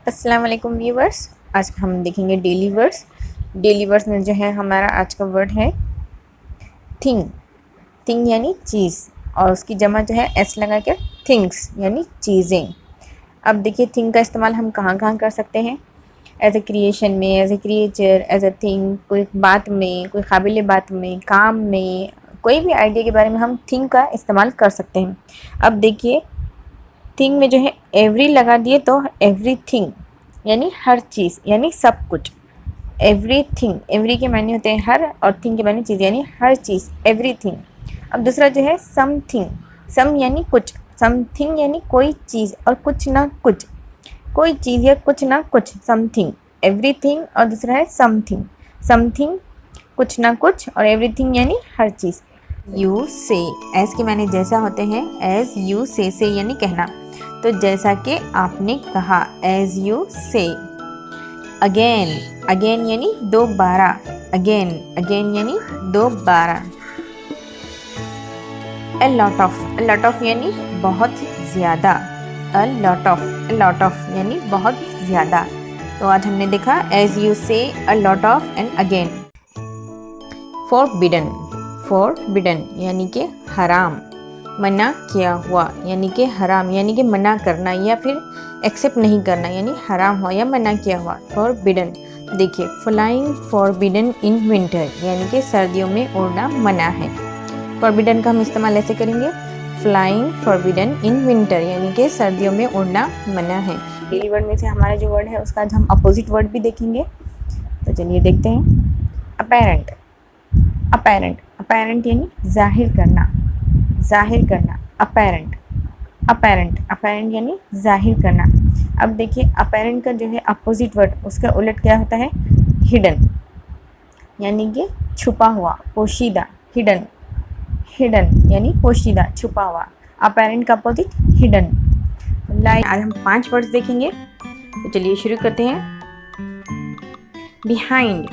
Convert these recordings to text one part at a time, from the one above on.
अस्सलाम वालेकुम व्यूवर्स। आज हम देखेंगे डेली वर्ड्स। डेली वर्ड्स में जो है हमारा आज का वर्ड है थिंग। थिंग यानी चीज़ और उसकी जमा जो है एस लगा के थिंग्स यानी चीज़ें। अब देखिए थिंग का इस्तेमाल हम कहाँ कहाँ कर सकते हैं। एज ए क्रिएशन में, as a creature, as a thing, कोई बात में, कोई काबिल बात में, काम में, कोई भी आइडिया के बारे में हम थिंग का इस्तेमाल कर सकते हैं। अब देखिए थिंग में जो है एवरी लगा दिए तो एवरीथिंग यानी हर चीज़ यानी सब कुछ। एवरीथिंग, एवरी के मायने होते हैं हर और थिंग के मायने चीज़ यानी हर चीज़, एवरीथिंग। अब दूसरा जो है समथिंग। सम यानी कुछ, समथिंग यानी कोई चीज़ और कुछ ना कुछ, कोई चीज़ या कुछ ना कुछ, समथिंग। एवरीथिंग और दूसरा है समथिंग। समथिंग कुछ ना कुछ और एवरीथिंग यानी हर चीज़। यू से, एस के मायने जैसा होते हैं। एज यू से यानी कहना, तो जैसा कि आपने कहा, एज यू से। अगेन, अगेन यानी दोबारा, अगेन, अगेन यानी दोबारा। अ लॉट ऑफ यानी बहुत ज़्यादा, अ लॉट ऑफ यानी बहुत ज़्यादा। तो आज हमने देखा एज यू से, a lot of and again. Forbidden, forbidden यानी कि हराम, मना किया हुआ यानी कि हराम यानी कि मना करना या फिर एक्सेप्ट नहीं करना यानी हराम हुआ या मना किया हुआ, फॉरबिडन। देखिए फ्लाइंग फॉरबिडन इन विंटर यानी कि सर्दियों में उड़ना मना है। फॉरबिडन का हम इस्तेमाल ऐसे करेंगे, फ्लाइंग फॉरबिडन इन विंटर यानी कि सर्दियों में उड़ना मना है। डेली वर्ड में से हमारा जो वर्ड है उसका आज हम अपोजिट वर्ड भी देखेंगे। तो चलिए देखते हैं। अपेरेंट, अपेरेंट, अपेरेंट यानी जाहिर करना, जाहिर करना, अपेरेंट, अपेरेंट, अपेरेंट यानी जाहिर करना। अब देखिए अपेरेंट का जो है अपोजिट वर्ड, उसका उलट क्या होता है, हिडन यानी कि छुपा हुआ, पोशीदा, हिडन, हिडन यानी पोशीदा, छुपा हुआ। अपेरेंट का अपोजिट हिडन। लाइक आज हम 5 वर्ड्स देखेंगे, तो चलिए शुरू करते हैं। बिहाइंड,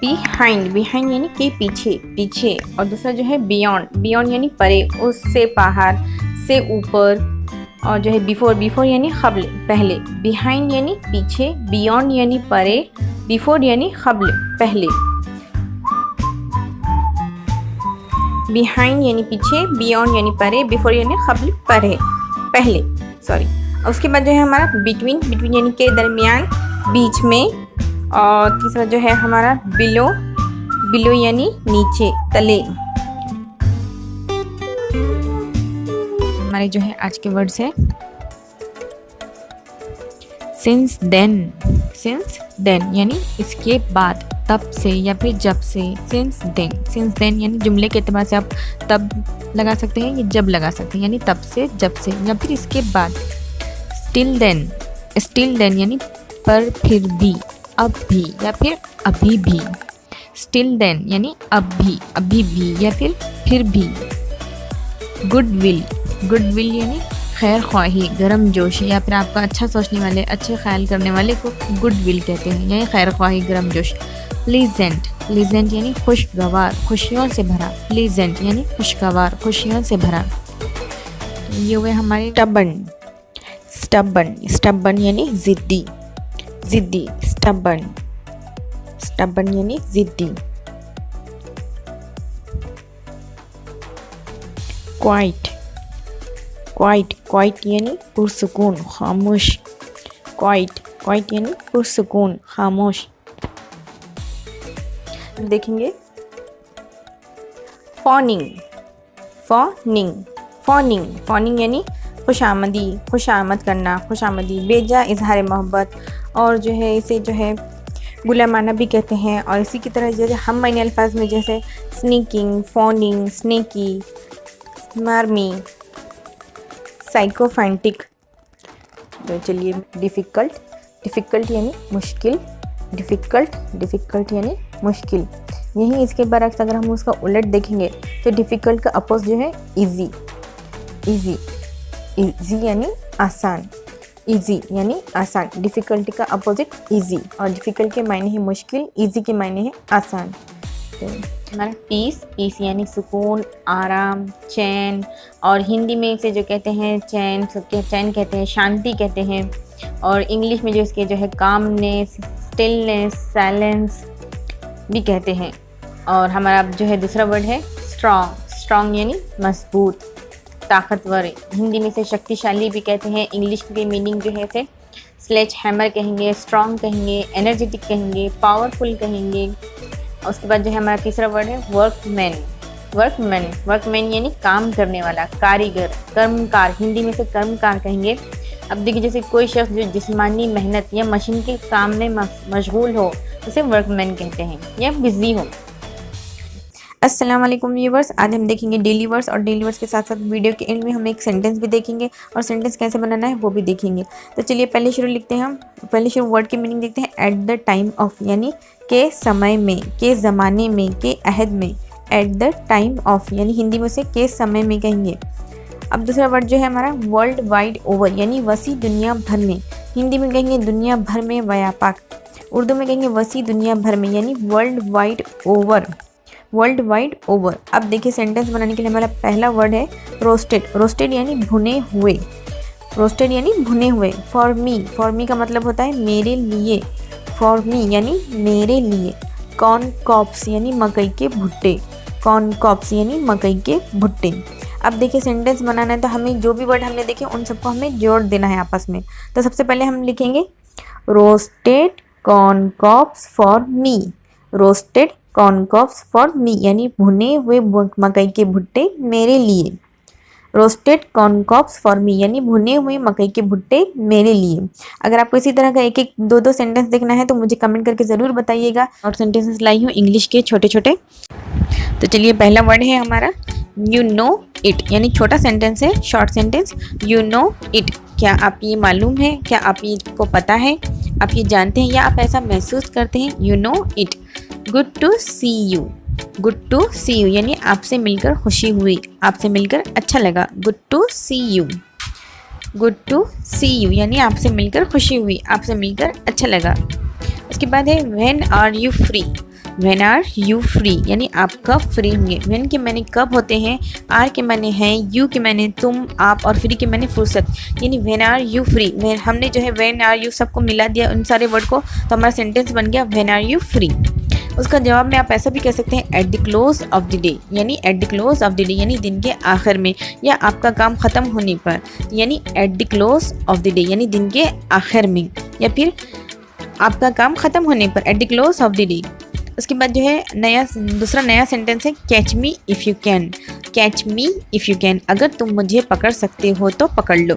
बिहाइंड, बिहाइंड यानी के पीछे, पीछे। और दूसरा जो है बियॉन्ड, बियॉन्ड यानी परे, उससे बाहर, से ऊपर। और जो है बिफोर, बिफोर यानी कब्ल, पहले। बिहाइंड यानी पीछे, बियॉन्ड यानी परे, बिफोर यानी कब्ल, पहले। बिहाइंड यानी पीछे, बियॉन्ड यानी परे, बिफोर यानी कब्ल, परे, पहले, सॉरी। उसके बाद जो है हमारा बिटवीन, बिटवीन यानी के दरमियान, बीच में। और तीसरा जो है हमारा बिलो, बिलो यानी नीचे, तले। हमारे जो है आज के वर्ड्स है सिंस देन, सिंस देन यानी इसके बाद, तब से या फिर जब से। सिंस देन यानी जुमले के एतबार से आप तब लगा सकते हैं या जब लगा सकते हैं, यानी तब से, जब से या फिर इसके बाद। स्टिल देन, स्टिल देन यानी पर फिर भी, अब भी या फिर अभी भी। स्टिल देन यानी अब भी, अभी भी या फिर भी। गुडविल, गुडविल यानी खैर ख्वाही, गर्म जोशी या फिर आपका अच्छा सोचने वाले, अच्छे ख्याल करने वाले को गुडविल कहते हैं, यानी खैर ख्वाही, गर्म जोश। प्लीजेंट, प्लीजेंट यानी खुशगवार, खुशियों से भरा, प्लीजेंट यानी खुशगवार, खुशियों से भरा। ये हुए हमारे स्टबन, स्टबन, स्टबन यानी ज़िद्दी, ज़िद्दी, स्टबन, स्टबन यानी ज़िद्दी। क्वाइट, क्वाइट, क्वाइट यानी पुरसुकून, खामोश, क्वाइट, क्वाइट यानी पुरसुकून, खामोश। देखेंगे फॉनिंग, फॉनिंग, फॉनिंग, फॉनिंग यानी खुशामदी, खुशामद करना, खुशामदी, बेजा इजहार मोहब्बत। और जो है इसे जो है गुलामाना भी कहते हैं। और इसी की तरह जैसे हम मायने अल्फाज में जैसे स्नीकिंग, फोनिंग, स्नेकी, स्मार्मी, साइकोफेंटिक। तो चलिए डिफ़िकल्ट, डिफ़िकल्ट यानी मुश्किल, डिफ़िकल्ट, डिफ़िकल्ट यानी मुश्किल। यहीं इसके बरक्स अगर हम उसका उलट देखेंगे तो डिफ़िकल्ट का अपोज जो है इजी, इजी, इजी यानी आसान, इजी यानी आसान। डिफ़िकल्टी का अपोजिट इजी, और डिफ़िकल्ट के मायने है मुश्किल, इजी के मायने है आसान। तो हमारा पीस, पीस यानी सुकून, आराम, चैन। और हिंदी में इसे जो कहते हैं चैन, चैन कहते हैं, शांति कहते हैं। और इंग्लिश में जो इसके जो है कामनेस, स्टिलनेस, साइलेंस भी कहते हैं। और हमारा जो है दूसरा वर्ड है स्ट्रॉन्ग। स्ट्रॉन्ग यानी मजबूत, ताकतवर। हिंदी में इसे शक्तिशाली भी कहते हैं। इंग्लिश की मीनिंग जो है इसे स्लेज हैमर कहेंगे, स्ट्रॉन्ग कहेंगे, एनर्जेटिक कहेंगे, पावरफुल कहेंगे। और उसके बाद जो है हमारा तीसरा वर्ड है वर्कमैन। वर्कमैन, वर्कमैन यानी काम करने वाला, कारीगर, कर्मकार। हिंदी में से कर्मकार कहेंगे। अब देखिए जैसे कोई शख्स जो जिस्मानी मेहनत या मशीन के काम में मशगूल हो उसे वर्कमैन कहते हैं, या बिजी हो। अस्सलाम वालेकुम व्यूवर्स, आज हम देखेंगे डेली वर्ड्स और डेली वर्ड्स के साथ साथ वीडियो के एंड में हम एक सेंटेंस भी देखेंगे और सेंटेंस कैसे बनाना है वो भी देखेंगे। तो चलिए पहले शुरू लिखते हैं हम। पहले शुरू वर्ड की मीनिंग देखते हैं। एट द टाइम ऑफ यानी के समय में, के ज़माने में, के अहद में। एट द टाइम ऑफ यानी हिंदी में उसे के समय में कहेंगे। अब दूसरा वर्ड जो है हमारा वर्ल्ड वाइड ओवर यानी वसी दुनिया भर में। हिंदी में कहेंगे दुनिया भर में व्यापक। उर्दू में कहेंगे वसी दुनिया भर में यानी world wide over. World wide over. अब देखिए सेंटेंस बनाने के लिए हमारा पहला वर्ड है रोस्टेड। रोस्टेड यानी भुने हुए। रोस्टेड यानी भुने हुए। फॉर मी, फॉर मी का मतलब होता है मेरे लिए। फॉर मी यानी मेरे लिए। कॉर्न कॉप्स यानी मकई के भुट्टे। कॉर्न कॉप्स यानी मकई के भुट्टे। अब देखिए सेंटेंस बनाना है तो हमें जो भी वर्ड हमने देखे उन सबको हमें जोड़ देना है आपस में। तो सबसे पहले हम लिखेंगे roasted corn cobs for me. Roasted corn cobs for me यानी भुने हुए मकई के भुट्टे मेरे लिए। Roasted corn cobs for me यानी भुने हुए मकई के भुट्टे मेरे लिए। अगर आपको इसी तरह का एक एक दो दो सेंटेंस देखना है तो मुझे कमेंट करके ज़रूर बताइएगा। और सेंटेंसेस लाई हूँ इंग्लिश के छोटे छोटे। तो चलिए पहला वर्ड है हमारा यू नो इट यानी छोटा सेंटेंस है, short sentence. You know it, क्या आप ये मालूम है, क्या आप ये को पता है, आप ये जानते हैं या आप ऐसा महसूस करते हैं। You know it. Good to see you. Good to see you यानी आपसे मिलकर खुशी हुई, आपसे मिलकर अच्छा लगा। Good to see you. Good to see you यानी आपसे मिलकर खुशी हुई, आपसे मिलकर अच्छा लगा। उसके बाद है when are you free. When are you free यानी आप कब फ्री होंगे। व्हेन के माने कब होते हैं, आर के माने हैं, यू के माने तुम, आप, और फ्री के माने फुर्सत। यानी व्हेन आर यू फ्री। हमने जो है व्हेन आर यू सबको मिला दिया उन सारे वर्ड को, तो हमारा सेंटेंस बन गया व्हेन आर यू फ्री। उसका जवाब में आप ऐसा भी कह सकते हैं at the close of the day यानी at the close of the day यानी दिन के आखिर में, या आपका काम ख़त्म होने पर यानी at the close of the day यानी दिन के आखिर में, या फिर आपका काम ख़त्म होने पर eight the close of the day. उसके बाद जो है दूसरा नया सेंटेंस है catch me if you can. Catch me if you can, अगर तुम मुझे पकड़ सकते हो तो पकड़ लो।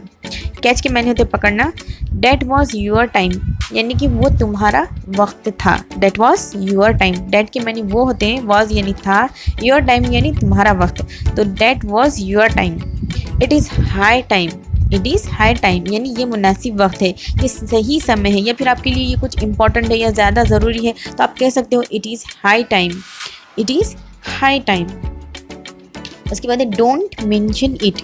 कैच के माने होते पकड़ना। डैट वॉज यूर टाइम यानी कि वो तुम्हारा वक्त था। That was your time. That के माने वो होते हैं, वॉज यानी था, योर टाइम यानी तुम्हारा वक्त। तो that was your time. It is high time. It is high time यानी ये मुनासिब वक्त है, ये सही समय है, या फिर आपके लिए ये कुछ इंपॉर्टेंट है या ज़्यादा ज़रूरी है तो आप कह सकते हो it is high time. It is high time. उसके बाद है don't mention it.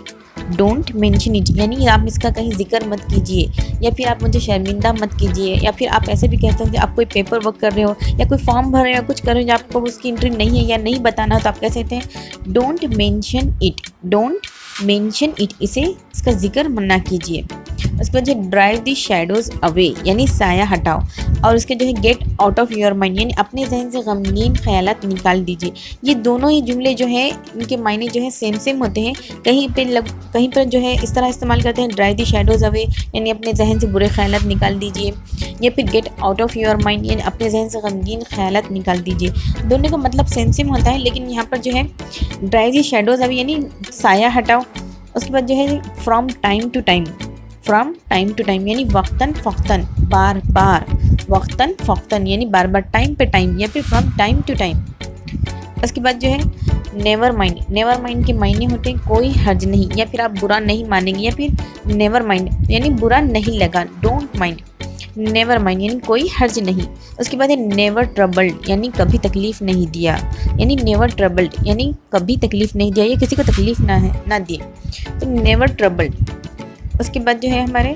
Don't mention it यानी आप इसका कहीं जिक्र मत कीजिए, या फिर आप मुझे शर्मिंदा मत कीजिए, या फिर आप ऐसे भी कह सकते हैं आप कोई पेपर वर्क कर रहे हो या कोई फॉर्म भर रहे हो, कुछ कर रहे हो जो आपको उसकी एंट्री नहीं है या नहीं बताना तो आप कह सकते हैं don't mention it. Don't mention it, इसका जिक्र मना कीजिए। उसके बाद जो ड्राइव दी शैडोज़ अवे यानी साया हटाओ, और उसके जो है get out of your mind यानी अपने जहन से गमगीन ख्यालात निकाल दीजिए। ये दोनों ही जुमले जो है इनके मायने जो है सेम सेम होते हैं। कहीं पर जो है इस तरह इस्तेमाल करते हैं ड्राइव दी शैडोज़ अवे यानी अपने जहन से बुरे ख्यालात निकाल दीजिए, या फिर get out of your mind यानी अपने जहन से गमगीन ख्यालात निकाल दीजिए। दोनों का मतलब सेम सेम होता है, लेकिन यहाँ पर जो है ड्राइव दी शैडोज़ अवे यानी साया हटाओ। उसके बाद जो है from time to time. From time to time यानी वक्तन फ़ौक्तन, बार बार। वक्तन फ़ौक्तन यानी बार बार, टाइम पे टाइम, या फिर फ्रॉम टाइम टू टाइम। उसके बाद जो है नेवर माइंड। नेवर माइंड के मायने होते हैं कोई हर्ज नहीं, या फिर आप बुरा नहीं मानेंगे, या फिर नेवर माइंड यानी बुरा नहीं लगा। Don't mind. नेवर माइंड यानी कोई हर्ज नहीं। उसके बाद है नेवर ट्रबल्ड यानी कभी तकलीफ़ नहीं दिया, यानी नेवर ट्रबल्ड यानी कभी तकलीफ़ नहीं दिया या किसी को तकलीफ़ ना दिए, तो नेवर ट्रबल्ड। उसके बाद जो है हमारे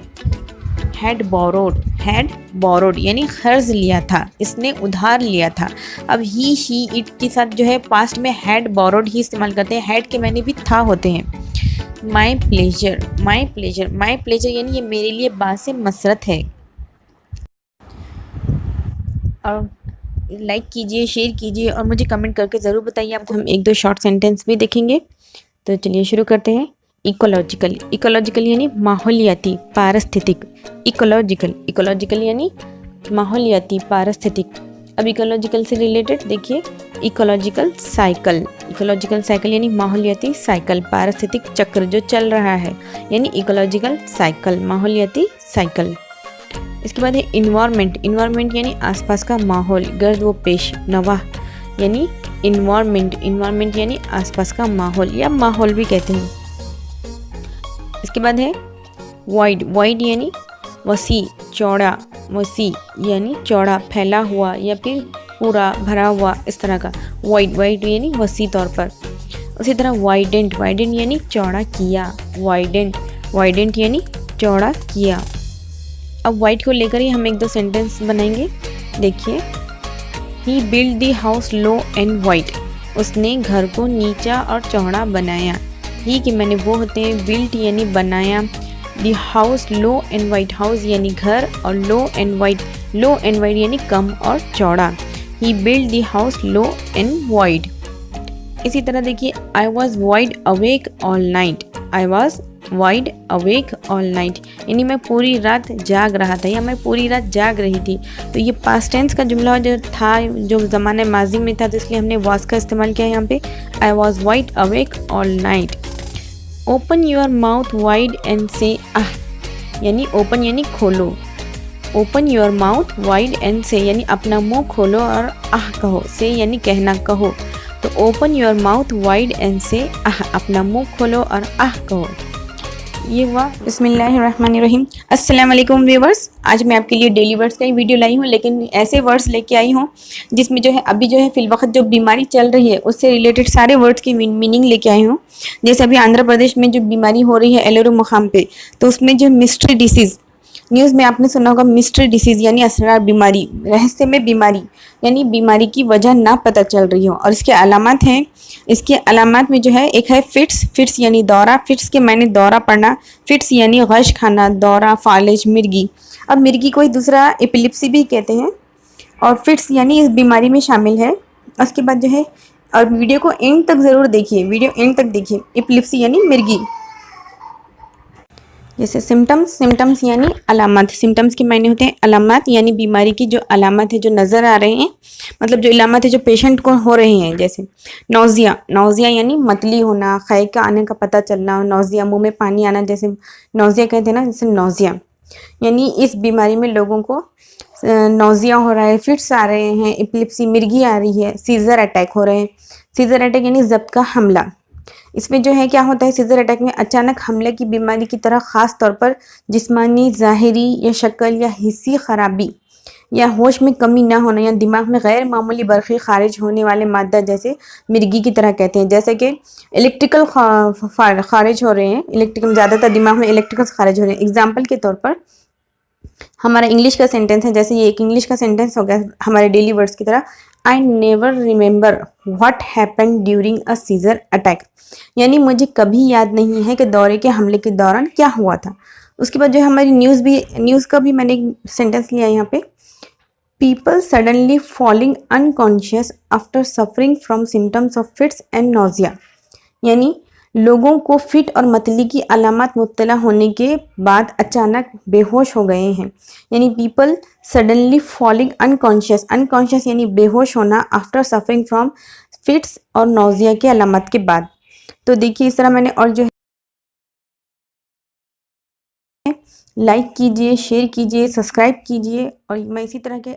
हैड बोरोड। हैड बोरोड यानी कर्ज लिया था, इसने उधार लिया था। अब ही शी इट के साथ जो है पास्ट में हैड बोरोड ही इस्तेमाल करते हैं। हैड के माने भी था होते हैं, my pleasure, my pleasure, my pleasure यानी ये मेरे लिए बासे मसरत है। और लाइक कीजिए, शेयर कीजिए और मुझे कमेंट करके ज़रूर बताइए। आपको हम एक दो शॉर्ट सेंटेंस भी देखेंगे। तो चलिए शुरू करते हैं। इकोलॉजिकल, इकोलॉजिकल यानी माहौलियाती पारिस्थितिक। इकोलॉजिकल, इकोलॉजिकल यानी माहौलियाती पारिस्थितिक। अब इकोलॉजिकल से रिलेटेड देखिए, इकोलॉजिकल साइकिल, इकोलॉजिकल साइकिल यानी माहौलियाती साइकिल, पारिस्थितिक चक्र जो चल रहा है, यानी इकोलॉजिकल साइकिल, माहौलियाती साइकिल। इसके बाद है इन्वायरमेंट, इन्वायरमेंट यानी आसपास का माहौल, गर्द व पेश नवाह यानी इन्वायरमेंट, इन्वायरमेंट यानी आसपास का माहौल या माहौल भी कहते हैं। इसके बाद है वाइड, वाइड यानी वसी, चौड़ा, वसी यानी चौड़ा, फैला हुआ या फिर पूरा भरा हुआ, इस तरह का वाइड, वाइड यानी वसी तौर पर। उसी तरह वाइडेंट, वाइडेंट यानी चौड़ा किया, वाइडेंट, वाइडेंट यानी चौड़ा किया। अब वाइट को लेकर ही हम एक दो सेंटेंस बनाएंगे। देखिए, he build the house low and wide, उसने घर को नीचा और चौड़ा बनाया। ही के मैंने वो होते हैं, बिल्ड यानी बनाया, the house low and wide, house यानी घर और low and wide, low and wide यानी कम और चौड़ा। He build the house low and wide. इसी तरह देखिए, I was wide awake all night, I was wide awake all night यानी मैं पूरी रात जाग रहा था या मैं पूरी रात जाग रही थी। तो ये पास्ट टेंस का जुमला जो था, जो ज़माने माजी में था, तो इसलिए हमने वॉज का इस्तेमाल किया यहाँ पे, आई was wide awake all night. Open your mouth wide and से आह यानी ओपन यानी खोलो, open your mouth wide and से यानी अपना मुंह खोलो और आह कहो, से यानी कहना, कहो। तो open your mouth wide and से आह, अपना मुंह खोलो और आह कहो। ये हुआ। बिस्मिल्लाहिर्रहमानिर्रहीम। अस्सलाम वालेकुम व्यूवर्स, आज मैं आपके लिए डेली वर्ड्स का ही वीडियो लाई हूँ, लेकिन ऐसे वर्ड्स लेके आई हूँ जिसमें जो है अभी जो है फिल वक्त जो बीमारी चल रही है उससे रिलेटेड सारे वर्ड्स की मीनिंग लेके आई हूँ। जैसे अभी आंध्र प्रदेश में जो बीमारी हो रही है एलोरो मुखाम पे, तो उसमें जो मिस्ट्री डिसीज़, न्यूज़ में आपने सुना होगा, मिस्ट्री डिसीज़ यानी असरार बीमारी, रहस्यमय बीमारी यानी बीमारी की वजह ना पता चल रही हो। और इसके अलामत हैं, इसके अलामत में जो है एक है फिट्स, फिट्स यानी दौरा, फिट्स के मायने दौरा पड़ना, फिट्स यानी गश खाना, दौरा, फालिज, मिर्गी। अब मिर्गी को ही दूसरा एपिलिप्सी भी कहते हैं और फिट्स यानी इस बीमारी में शामिल है। उसके बाद जो है, और वीडियो को एंड तक ज़रूर देखिए, वीडियो एंड तक देखिए। एपिलिप्सी यानी मिर्गी। जैसे सिम्टम्स, सिम्टम्स यानी अलामत, सिम्टम्स के मायने होते हैं अलामत यानी बीमारी की जो अलामत है, जो नज़र आ रहे हैं, मतलब जो अलामत है जो पेशेंट को हो रहे हैं। जैसे नौजिया, नौजिया यानी मतली होना, ख़य का आने का पता चलना, नौजिया मुंह में पानी आना, जैसे नौजिया कहते हैं ना, जैसे नौजिया यानी इस बीमारी में लोगों को नौजिया हो रहा है, फिट्स आ रहे हैं, एपिलिप्सी, मिर्गी आ रही है, सीज़र अटैक हो रहे हैं। सीज़र अटैक यानी ज़ब्त का हमला। इसमें जो है क्या होता है, सीजर अटैक में अचानक हमले की बीमारी की तरह ख़ास तौर पर जिस्मानी, ज़ाहिरी या शक्ल या हिस्सी ख़राबी या होश में कमी ना होना या दिमाग में गैर मामूली बरक़ी खारिज होने वाले मादा जैसे मिर्गी की तरह कहते हैं। जैसे कि इलेक्ट्रिकल खारिज हो रहे हैं, इलेक्ट्रिकल, ज़्यादातर दिमाग में इलेक्ट्रिकल खारिज हो रहे हैं। एग्जाम्पल के तौर पर हमारा इंग्लिश का सेंटेंस है, जैसे ये एक इंग्लिश का सेंटेंस हो गया हमारे डेली वर्ड्स की तरह, I never remember what happen during a seizure attack यानी मुझे कभी याद नहीं है कि दौरे के हमले के दौरान क्या हुआ था। उसके बाद जो है हमारी न्यूज़ का भी मैंने एक सेंटेंस लिया यहाँ पे, people suddenly falling unconscious after suffering from symptoms of fits and nausea यानी लोगों को फिट और मतली की अलामत मुब्तला होने के बाद अचानक बेहोश हो गए हैं। यानी people suddenly falling unconscious, unconscious यानी बेहोश होना, आफ्टर सफरिंग फ्रॉम फिट्स और नौजिया के अलामत के बाद। तो देखिए इस तरह मैंने, और जो है लाइक कीजिए, शेयर कीजिए, सब्सक्राइब कीजिए, और मैं इसी तरह के